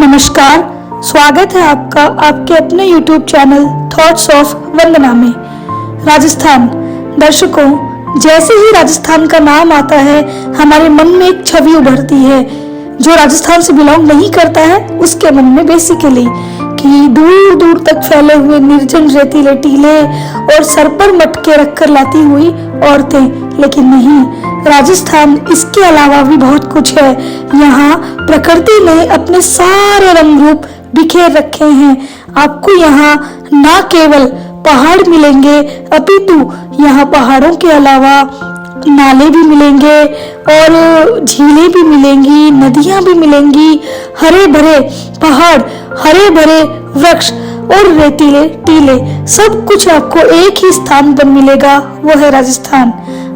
नमस्कार, स्वागत है आपका आपके अपने YouTube चैनल थॉट्स ऑफ वंदना में। राजस्थान दर्शकों, जैसे ही राजस्थान का नाम आता है हमारे मन में एक छवि उभरती है। जो राजस्थान से बिलोंग नहीं करता है उसके मन में बेसिकली कि दूर दूर तक फैले हुए निर्जन रेतीले टीले और सर पर मटके रखकर लाती हुई औरतें, लेकिन नहीं, राजस्थान इसके अलावा भी बहुत कुछ है। यहाँ प्रकृति ने अपने सारे रंग रूप बिखेर रखे हैं। आपको यहाँ ना केवल पहाड़ मिलेंगे अपितु यहाँ पहाड़ों के अलावा नाले भी मिलेंगे और झीलें भी मिलेंगी, नदियां भी मिलेंगी, हरे भरे पहाड़, हरे भरे वृक्ष और रेतीले टीले, सब कुछ आपको एक ही स्थान पर मिलेगा, वो है राजस्थान।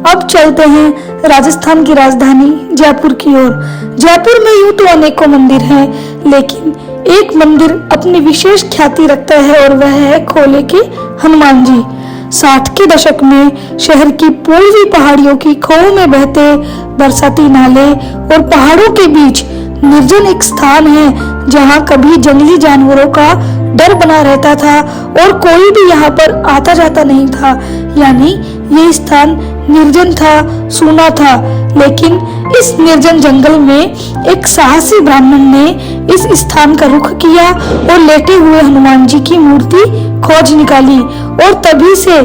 अब चलते हैं राजस्थान की राजधानी जयपुर की ओर। जयपुर में यूं तो अनेकों मंदिर हैं, लेकिन एक मंदिर अपनी विशेष ख्याति रखता है और वह है खोले के हनुमान जी। 60 के दशक में शहर की पूर्वी पहाड़ियों की खोह में बहते बरसाती नाले और पहाड़ों के बीच निर्जन एक स्थान है जहां कभी जंगली जानवरों का डर बना रहता था और कोई भी यहाँ पर आता जाता नहीं था। यानी ये स्थान निर्जन था, सूना था, लेकिन इस निर्जन जंगल में एक साहसी ब्राह्मण ने इस स्थान का रुख किया और लेटे हुए हनुमान जी की मूर्ति खोज निकाली और तभी से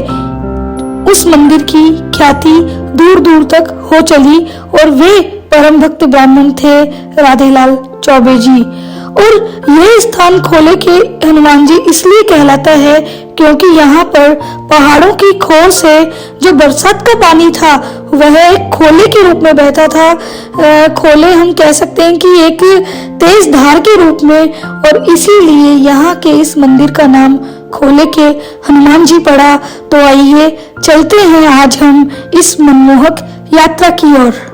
उस मंदिर की ख्याति दूर दूर तक हो चली और वे परम भक्त ब्राह्मण थे राधेलाल चौबे जी। और यह स्थान खोले के हनुमान जी इसलिए कहलाता है क्योंकि यहाँ पर पहाड़ों की खोह से जो बरसात का पानी था वह एक खोले के रूप में बहता था। खोले हम कह सकते हैं कि एक तेज धार के रूप में, और इसीलिए यहाँ के इस मंदिर का नाम खोले के हनुमान जी पड़ा। तो आइए चलते हैं आज हम इस मनमोहक यात्रा की ओर।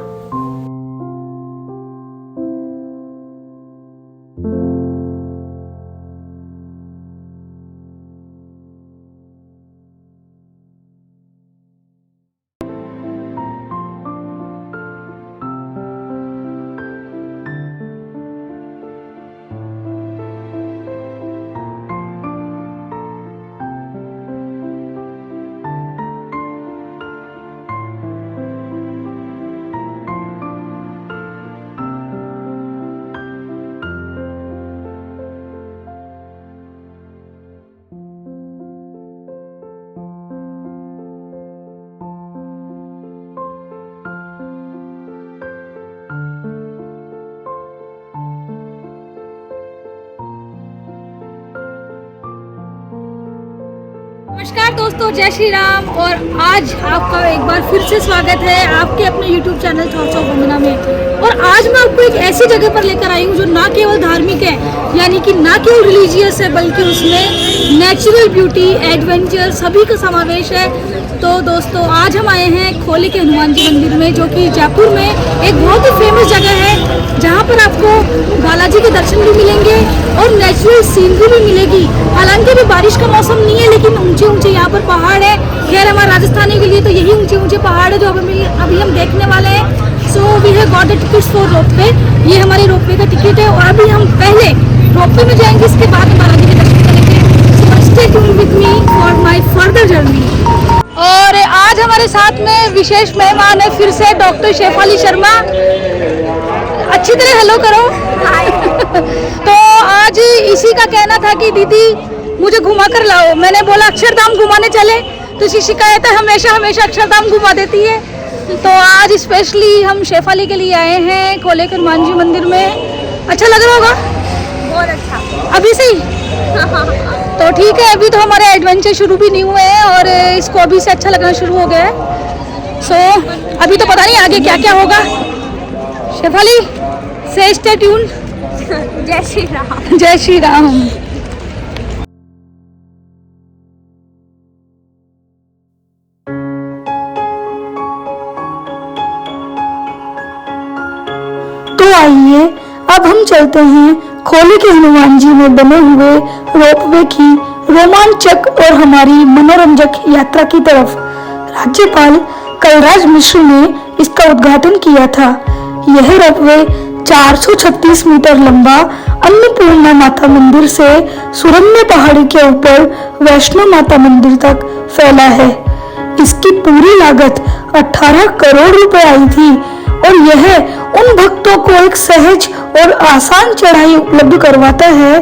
नमस्कार दोस्तों, जय श्री राम। और आज आपका एक बार फिर से स्वागत है आपके अपने YouTube चैनल थॉट्स ऑफ वंदना में। और आज मैं आपको एक ऐसी जगह पर लेकर आई हूँ जो ना केवल धार्मिक है, यानी कि ना केवल रिलीजियस है, बल्कि उसमें नेचुरल ब्यूटी, एडवेंचर सभी का समावेश है। तो दोस्तों, आज हम आए हैं खोले के हनुमान जी मंदिर में, जो कि जयपुर में एक बहुत ही फेमस जगह है, जहाँ पर आपको बालाजी के दर्शन भी मिलेंगे और नेचुरल सीनरी भी मिलेगी। हालांकि अभी बारिश का मौसम नहीं है, लेकिन ऊंचे ऊंचे यहाँ पर पहाड़ है। खैर, हमारे राजस्थानी के लिए तो यही ऊंचे ऊंचे पहाड़ है जो अभी हम देखने वाले हैं। So we have got the tickets for ropeway. ये हमारी रोपवे का टिकट है और अभी हम पहले रोपवे में जाएंगे, इसके बाद बालाजी के दर्शन करेंगे। So stay tuned with me for my further journey. और आज हमारे साथ में विशेष मेहमान है फिर से डॉक्टर शेफाली शर्मा। अच्छी तरह हेलो करो। तो आज इसी का कहना था कि दीदी मुझे घुमा कर लाओ। मैंने बोला अक्षरधाम घुमाने चले, तो इसी शिकायत है हमेशा अक्षरधाम घुमा देती है। तो आज स्पेशली हम शेफाली के लिए आए हैं खोले के हनुमान जी मंदिर में। अच्छा लग रहा होगा? बहुत अच्छा। अभी से ही? तो ठीक है, अभी तो हमारे एडवेंचर शुरू भी नहीं हुए हैं और इसको अभी से अच्छा लगना शुरू हो गया है। सो अभी तो पता नहीं आगे क्या क्या होगा। शेफाली से स्टे ट्यून्ड। जय श्री राम। जय श्री राम। तो आइए अब हम चलते हैं खोले के हनुमान जी में बने हुए रोपवे की रोमांचक और हमारी मनोरंजक यात्रा की तरफ। राज्यपाल कलराज मिश्र ने इसका उद्घाटन किया था। यह रोपवे 436 मीटर लंबा अन्नपूर्णा माता मंदिर से सुरम्य पहाड़ी के ऊपर वैष्णो माता मंदिर तक फैला है। इसकी पूरी लागत 18 करोड़ रुपए आई थी और यह उन भक्तों को एक सहज और आसान चढ़ाई उपलब्ध करवाता है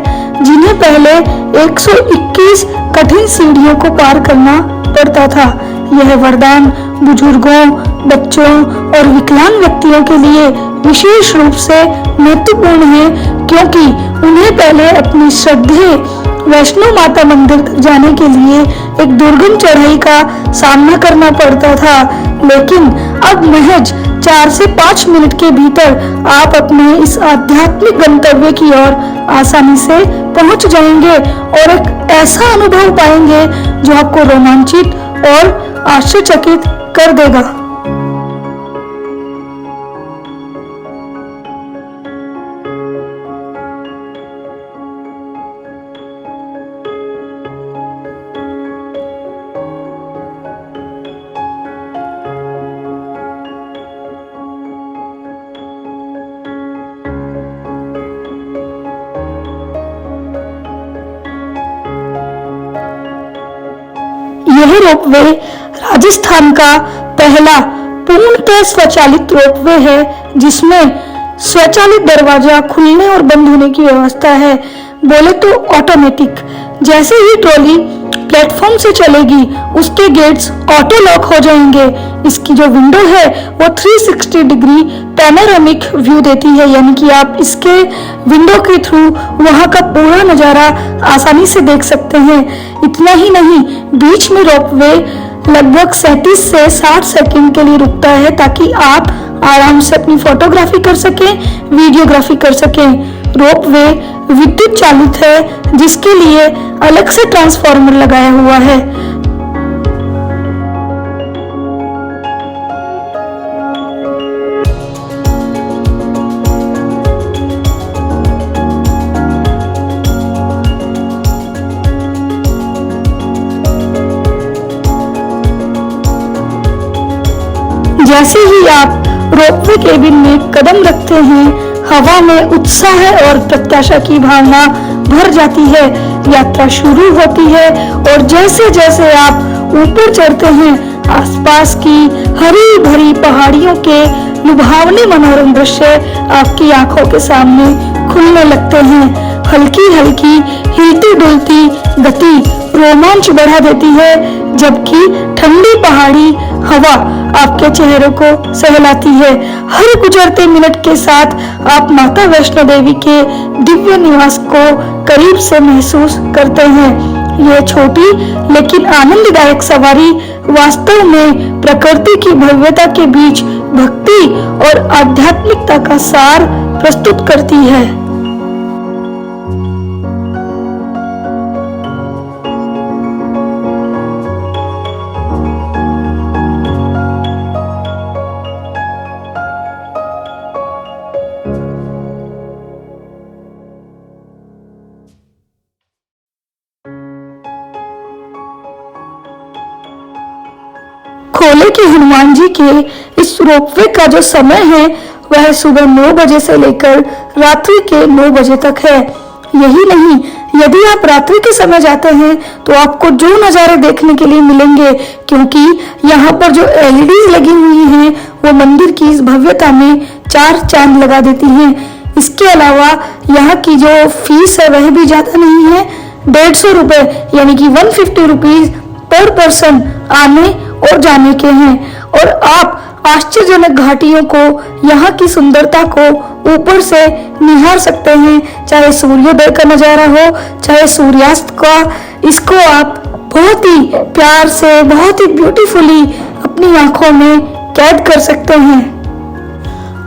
जिन्हें पहले 121 कठिन सीढ़ियों को पार करना पड़ता था। यह वरदान बुजुर्गों, बच्चों और विकलांग व्यक्तियों के लिए विशेष रूप से महत्वपूर्ण है, क्योंकि उन्हें पहले अपनी श्रद्धेय वैष्णो माता मंदिर तक जाने के लिए एक दुर्गम चढ़ाई का सामना करना पड़ता था। लेकिन अब महज 4 से 5 मिनट के भीतर आप अपने इस आध्यात्मिक गंतव्य की ओर आसानी से पहुंच जाएंगे और एक ऐसा अनुभव पाएंगे जो आपको रोमांचित और आश्चर्यचकित कर देगा। यह रोपवे राजस्थान का पहला पूर्णतः स्वचालित रोपवे है जिसमें स्वचालित दरवाजा खुलने और बंद होने की व्यवस्था है। बोले तो ऑटोमेटिक। जैसे ही ट्रॉली प्लेटफॉर्म से चलेगी उसके गेट्स ऑटो लॉक हो जाएंगे। इसकी जो विंडो है वो 360 डिग्री पैनोरामिक व्यू देती है, यानी कि आप इसके विंडो के थ्रू वहां का पूरा नजारा आसानी से देख सकते हैं। इतना ही नहीं, बीच में रोपवे लगभग 37 से 60 सेकंड के लिए रुकता है ताकि आप आराम से अपनी फोटोग्राफी कर सकें, वीडियोग्राफी कर सकें। रोपवे विद्युत चालित है जिसके लिए अलग से ट्रांसफार्मर लगाया हुआ है। जैसे ही आप रोपवे केबिन में कदम रखते हैं, हवा में उत्साह और प्रत्याशा की भावना भर जाती है। यात्रा शुरू होती है और जैसे जैसे आप ऊपर चढ़ते हैं, आसपास की हरी भरी पहाड़ियों के लुभावने मनोरम दृश्य आपकी आंखों के सामने खुलने लगते हैं। हल्की हल्की हिलती डुलती गति रोमांच बढ़ा देती है, जबकि ठंडी पहाड़ी हवा आपके चेहरे को सहलाती है। हर गुजरते मिनट के साथ आप माता वैष्णो देवी के दिव्य निवास को करीब से महसूस करते हैं। यह छोटी लेकिन आनंददायक सवारी वास्तव में प्रकृति की भव्यता के बीच भक्ति और आध्यात्मिकता का सार प्रस्तुत करती है। खोले के हनुमान जी के इस रोपवे का जो समय है वह सुबह 9 बजे से लेकर रात्रि के 9 बजे तक है। यही नहीं, यदि आप रात्रि के समय जाते हैं तो आपको जो नज़ारे देखने के लिए मिलेंगे, क्योंकि यहाँ पर जो LED लगी हुई हैं वो मंदिर की इस भव्यता में 4 चांद लगा देती हैं। इसके अलावा यहाँ की जो फीस है वह भी ज्यादा नहीं है, 150 रुपए यानी कि 150 रुपीज पर पर्सन आने और जाने के हैं। और आप आश्चर्यजनक घाटियों को, यहाँ की सुंदरता को ऊपर से निहार सकते हैं, चाहे सूर्योदय का नजारा हो चाहे सूर्यास्त का। इसको आप बहुत ही प्यार से, बहुत ही ब्यूटीफुली अपनी आंखों में कैद कर सकते हैं।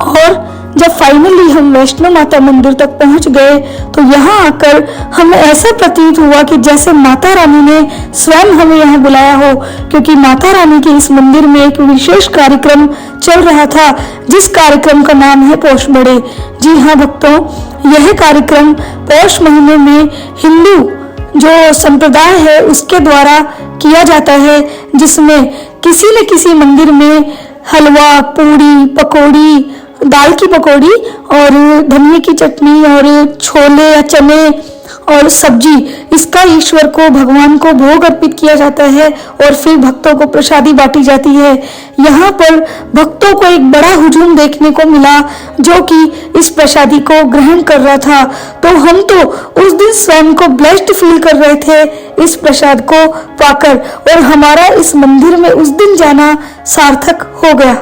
और जब फाइनली हम वैष्णो माता मंदिर तक पहुंच गए तो यहाँ आकर हमें ऐसा प्रतीत हुआ कि जैसे माता रानी ने स्वयं हमें यहाँ बुलाया हो, क्योंकि माता रानी के इस मंदिर में एक विशेष कार्यक्रम चल रहा था जिस कार्यक्रम का नाम है पोष बड़े। जी हाँ भक्तों, यह कार्यक्रम पौष महीने में हिंदू जो संप्रदाय है उसके द्वारा किया जाता है, जिसमें किसी न किसी मंदिर में हलवा, पूड़ी, पकौड़ी, दाल की पकौड़ी और धनिया की चटनी और छोले या चने और सब्जी, इसका ईश्वर को, भगवान को भोग अर्पित किया जाता है और फिर भक्तों को प्रसादी बांटी जाती है। यहाँ पर भक्तों को एक बड़ा हुजूम देखने को मिला जो कि इस प्रसादी को ग्रहण कर रहा था। तो हम तो उस दिन स्वयं को ब्लेस्ड फील कर रहे थे इस प्रसाद को पाकर, और हमारा इस मंदिर में उस दिन जाना सार्थक हो गया।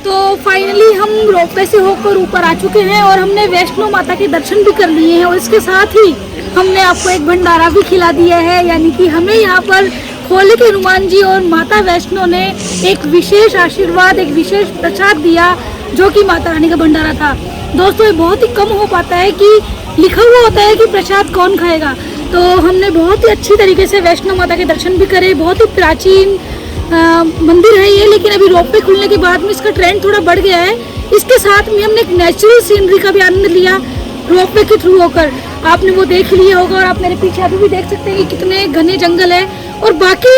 तो फाइनली हम रोपवे से होकर ऊपर आ चुके हैं और हमने वैष्णो माता के दर्शन भी कर लिए हैं और इसके साथ ही हमने आपको एक भंडारा भी खिला दिया है। यानी कि हमें यहाँ पर खोले के हनुमान जी और माता वैष्णो ने एक विशेष आशीर्वाद, एक विशेष प्रसाद दिया जो कि माता रानी का भंडारा था। दोस्तों, ये बहुत ही कम हो पाता है कि लिखा हुआ होता है कि प्रसाद कौन खाएगा। तो हमने बहुत ही अच्छी तरीके से वैष्णो माता के दर्शन भी करे। बहुत ही प्राचीन मंदिर है ये, लेकिन अभी रोपवे खुलने के बाद में इसका ट्रेंड थोड़ा बढ़ गया है। इसके साथ में हमने एक नेचुरल सीनरी का भी आनंद लिया रोपवे के थ्रू होकर। आपने वो देख लिया होगा और आप मेरे पीछे अभी भी देख सकते हैं कि कितने घने जंगल है। और बाकी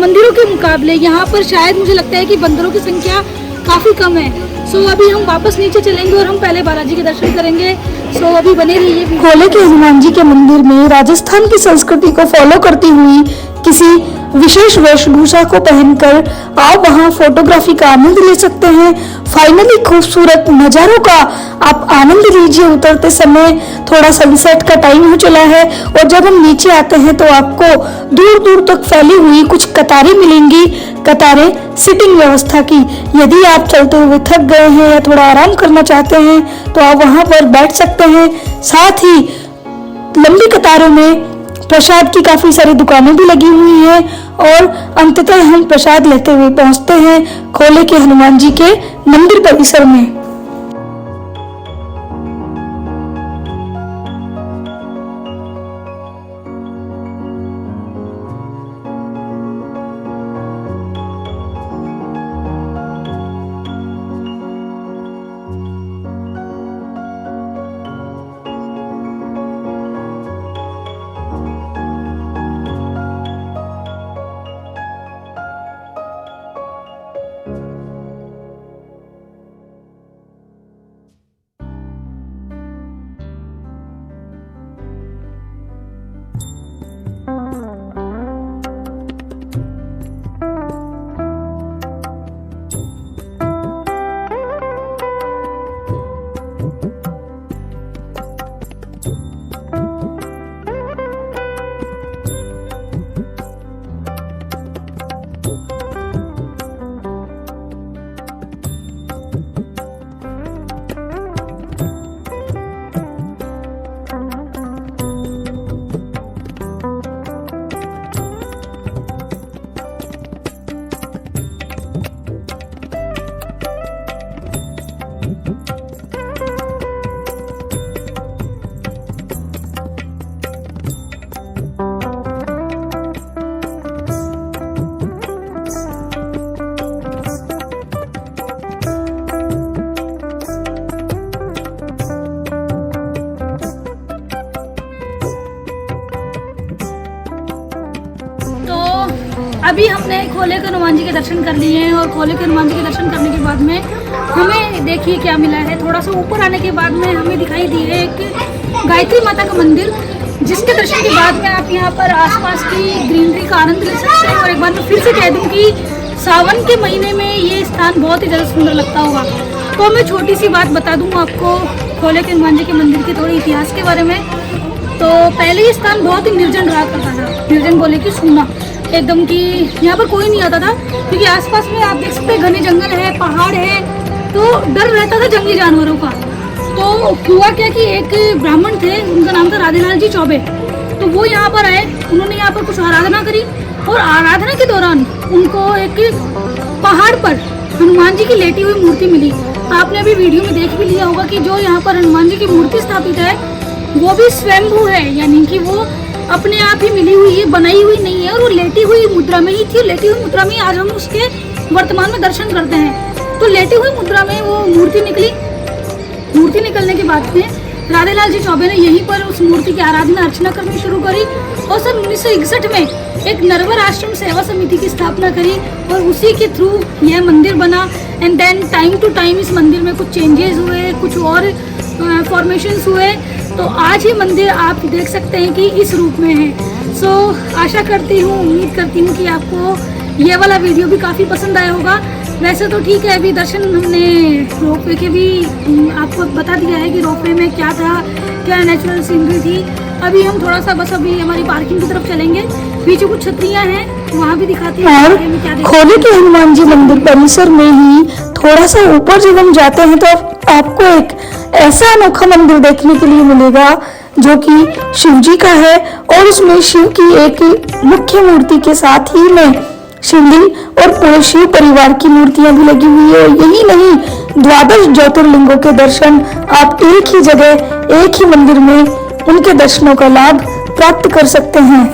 मंदिरों के मुकाबले यहाँ पर शायद मुझे लगता है कि बंदरों की संख्या काफ़ी कम है। सो अभी हम वापस नीचे चलेंगे और हम पहले बालाजी के दर्शन करेंगे। सो अभी बने रहिए। खोले के हनुमान जी के मंदिर में राजस्थान की संस्कृति को फॉलो करती हुई किसी विशेष वेशभूषा को पहनकर आप वहां फोटोग्राफी का आनंद ले सकते हैं। फाइनली खूबसूरत नज़ारों का आप आनंद लीजिए। उतरते समय थोड़ा सनसेट का टाइम हो चला है और जब हम नीचे आते हैं तो आपको दूर दूर तक फैली हुई कुछ कतारें मिलेंगी, कतारें सिटिंग व्यवस्था की। यदि आप चलते हुए थक गए हैं या थोड़ा आराम करना चाहते हैं तो आप वहां पर बैठ सकते हैं। साथ ही लंबी कतारों में प्रसाद की काफी सारी दुकानें भी लगी हुई हैं और अंततः हम प्रसाद लेते हुए पहुंचते हैं खोले के हनुमान जी के मंदिर परिसर में। अभी हमने खोले के हनुमान जी के दर्शन कर लिए हैं और खोले के हनुमान जी के दर्शन करने के बाद में हमें देखिए क्या मिला है। थोड़ा सा ऊपर आने के बाद में हमें दिखाई दी है एक गायत्री माता का मंदिर, जिसके दर्शन के बाद में आप यहाँ पर आसपास की ग्रीनरी का आनंद ले सकते हैं। और एक बार मैं फिर से कह दूँ कि सावन के महीने में ये स्थान बहुत ही ज़्यादा सुंदर लगता होगा। तो मैं छोटी सी बात बता दूँ आपको खोले के हनुमान जी के मंदिर के थोड़े इतिहास के बारे में। तो पहले ये स्थान बहुत ही निर्जन रहा करता था, निर्जन बोले कि सूना एकदम कि यहाँ पर कोई नहीं आता था, क्योंकि आसपास में आप देख सकते हैं घने जंगल है, पहाड़ है, तो डर रहता था जंगली जानवरों का। तो हुआ क्या कि एक ब्राह्मण थे, उनका नाम था राधेलाल जी चौबे। तो वो यहाँ पर आए, उन्होंने यहाँ पर कुछ आराधना करी और आराधना के दौरान उनको एक पहाड़ पर हनुमान जी की लेटी हुई मूर्ति मिली। आपने अभी वीडियो में देख भी लिया होगा कि जो यहाँ पर हनुमान जी की मूर्ति स्थापित है वो भी स्वयंभू है, यानी कि वो अपने आप ही मिली हुई है, बनाई हुई नहीं है, और वो लेटी हुई मुद्रा में ही थी। लेटी हुई मुद्रा में आज हम उसके वर्तमान में दर्शन करते हैं। तो लेटी हुई मुद्रा में वो मूर्ति निकली। मूर्ति निकलने के बाद में राधेलाल जी चौबे ने यहीं पर उस मूर्ति की आराधना अर्चना करनी शुरू करी और सन 1961 में एक नरवर आश्रम सेवा समिति की स्थापना करी और उसी के थ्रू यह मंदिर बना। And then time to time इस मंदिर में कुछ चेंजेस हुए, कुछ और फॉर्मेशंस हुए, तो आज ये मंदिर आप देख सकते हैं कि इस रूप में है। सो आशा करती हूँ, उम्मीद करती हूँ कि आपको ये वाला वीडियो भी काफ़ी पसंद आया होगा। वैसे तो ठीक है, अभी दर्शन हमने रोपवे के भी आपको बता दिया है कि रोपवे में क्या था, क्या नेचुरल सीनरी थी। अभी हम थोड़ा सा बस अभी हमारी पार्किंग की तरफ चलेंगे, पीछे कुछ छतरियाँ हैं वहाँ भी दिखाती हैं। और खोले के हनुमान जी मंदिर परिसर में ही थोड़ा सा ऊपर जब हम जाते हैं तो आपको एक ऐसा अनोखा मंदिर देखने के लिए मिलेगा जो कि शिव जी का है और उसमें शिव की एक मुख्य मूर्ति के साथ ही में शिवलिंग और पूरे शिव परिवार की मूर्तियां भी लगी हुई है। यही नहीं, 12 ज्योतिर्लिंगों के दर्शन आप एक ही जगह, एक ही मंदिर में उनके दर्शनों का लाभ प्राप्त कर सकते हैं।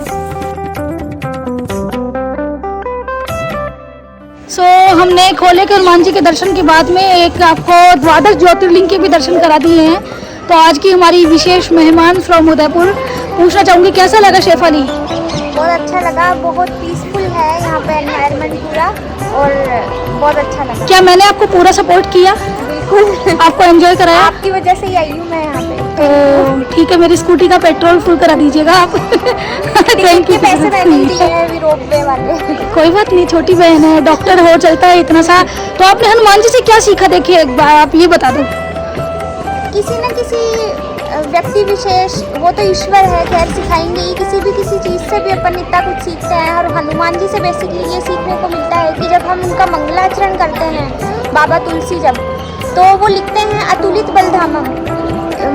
हमने खोले के हनुमान जी के दर्शन के बाद में एक आपको 12 ज्योतिर्लिंग के भी दर्शन करा दिए हैं। तो आज की हमारी विशेष मेहमान फ्रॉम उदयपुर, पूछना चाहूँगी कैसा लगा शेफाली? बहुत अच्छा लगा, बहुत पीसफुल है यहाँ पे एनवायरनमेंट पूरा, और बहुत अच्छा लगा। क्या मैंने आपको पूरा सपोर्ट किया? बिल्कुल। आपको एंजॉय कराया? आपकी वजह से ही आई हूँ मैं यहाँ पे। तो ठीक है, मेरी स्कूटी का पेट्रोल फुल करा दीजिएगा आप। Thank you. पैसे मैंने दिए हैं अभी रोपवे वाले। कोई बात नहीं, छोटी बहन है, डॉक्टर हो, चलता है इतना सा। तो आपने हनुमान जी से क्या सीखा, देखिए एक बार आप ये बता दो। किसी न किसी व्यक्ति विशेष, वो तो ईश्वर है, खैर सिखाएंगे ही, किसी चीज़ से भी अपन इतना कुछ सीखते हैं। और हनुमान जी से बेसिकली ये सीखने को मिलता है कि जब हम उनका मंगलाचरण करते हैं, बाबा तुलसी जब, तो वो लिखते हैं अतुलित बलधामम,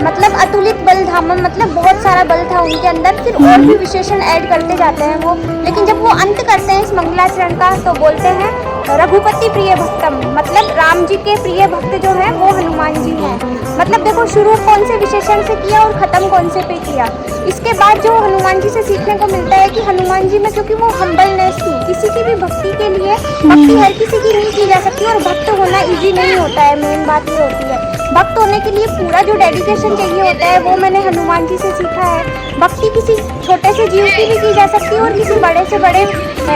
मतलब अतुलित बलधामम मतलब बहुत सारा बल था उनके अंदर, फिर और भी विशेषण ऐड करते जाते हैं वो। लेकिन जब वो अंत करते हैं इस मंगलाचरण का तो बोलते हैं रघुपति प्रिय भक्तम, मतलब राम जी के प्रिय भक्त जो हैं वो हनुमान जी हैं। मतलब देखो, शुरू कौन से विशेषण से किया और ख़त्म कौन से पे किया। इसके बाद जो हनुमान जी से सीखने को मिलता है कि हनुमान जी में क्योंकि वो हम्बलनेस थी, किसी की भी भक्ति के लिए, भक्ति हर किसी की नहीं की जा सकती और भक्त होना ईजी नहीं होता है, मेन बात ये होती है। भक्त होने के लिए पूरा जो डेडिकेशन चाहिए होता है वो मैंने हनुमान जी से सीखा है। भक्ति किसी छोटे से जीव की भी की जा सकती है और किसी बड़े से बड़े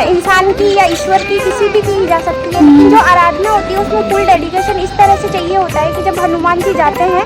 इंसान की या ईश्वर की किसी भी की जा सकती है, लेकिन जो आराधना होती है उसमें फुल डेडिकेशन इस तरह से चाहिए होता है कि जब हनुमान जी जाते हैं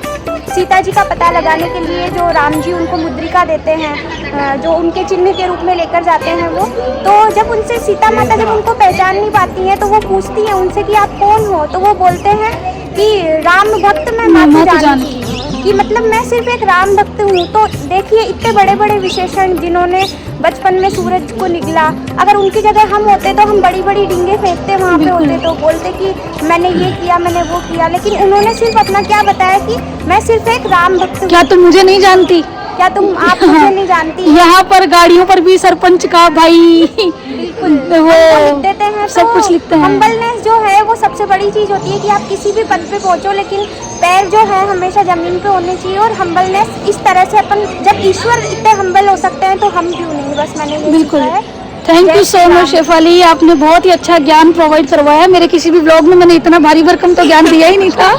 सीता जी का पता लगाने के लिए, जो राम जी उनको मुद्रिका देते हैं, जो उनके चिन्ह के रूप में लेकर जाते हैं वो, तो जब उनसे सीता माता जब उनको पहचान नहीं पाती हैं तो वो पूछती हैं उनसे कि आप कौन हो, तो वो बोलते हैं कि राम भक्त मैं माता जानकी, कि मतलब मैं सिर्फ एक राम भक्त हूँ। तो देखिए इतने बड़े बड़े विशेषण जिन्होंने बचपन में सूरज को निगला, अगर उनकी जगह हम होते तो हम बड़ी बड़ी डींगे फेंकते वहाँ पे होते, तो बोलते कि मैंने ये किया, मैंने वो किया, लेकिन उन्होंने सिर्फ अपना क्या बताया कि मैं सिर्फ एक राम भक्त हूँ। क्या तुम मुझे नहीं जानती? क्या तुम आप मुझे नहीं जानती? यहाँ पर गाड़ियों पर भी सरपंच का भाई बिल्कुल वो लिख देते हैं, सब कुछ लिखते हैं। हम्बलनेस जो है वो सबसे बड़ी चीज़ होती है कि आप किसी भी पद पे पहुँचो लेकिन पैर जो है हमेशा ज़मीन पे होने चाहिए। और हम्बलनेस इस तरह से अपन, जब ईश्वर इतने हम्बल हो सकते हैं तो हम क्यों नहीं, बस मैंने ये बिल्कुल। सीखा है। Thank you so much Shefali, आपने बहुत ही अच्छा ज्ञान प्रोवाइड करवाया। मेरे किसी भी ब्लॉग में मैंने इतना भारी भरकम तो ज्ञान दिया ही नहीं था,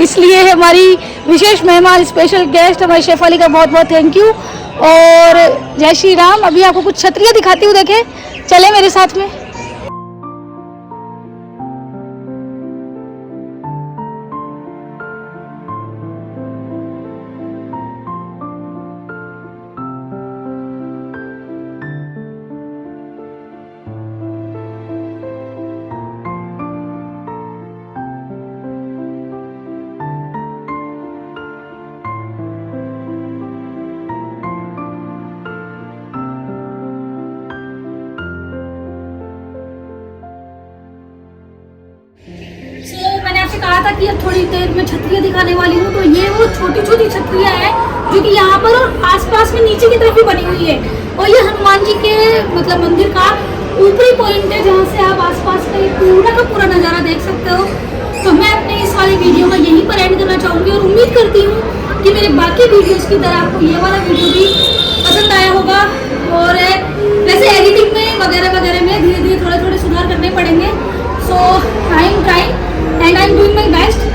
इसलिए हमारी विशेष मेहमान, स्पेशल गेस्ट हमारी शेफाली का बहुत बहुत थैंक यू। और जय श्री राम। अभी आपको कुछ छतरियाँ दिखाती हूँ, देखे, चले मेरे साथ में। मैंने आपसे कहा था कि अब थोड़ी देर में छतरियाँ दिखाने वाली हूँ, तो ये वो छोटी छोटी छतरियाँ हैं जो कि यहाँ पर और आसपास में नीचे की तरफ भी बनी हुई है। और ये हनुमान जी के मतलब मंदिर का ऊपरी पॉइंट है जहाँ से आप आसपास का पूरा नज़ारा देख सकते हो। तो मैं अपने इस वाली वीडियो का यहीं पर एंड करना चाहूँगी और उम्मीद करती हूँ कि मेरे बाकी वीडियोज़ की तरह आपको ये वाला वीडियो भी पसंद आया होगा। और वैसे एडिटिंग में वगैरह में धीरे धीरे थोड़े थोड़े सुधार करने पड़ेंगे। So I am trying and I am doing my best.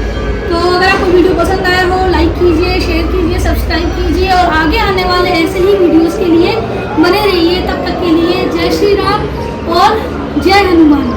तो अगर आपको वीडियो पसंद आया हो, लाइक कीजिए, शेयर कीजिए, सब्सक्राइब जय हनुमान।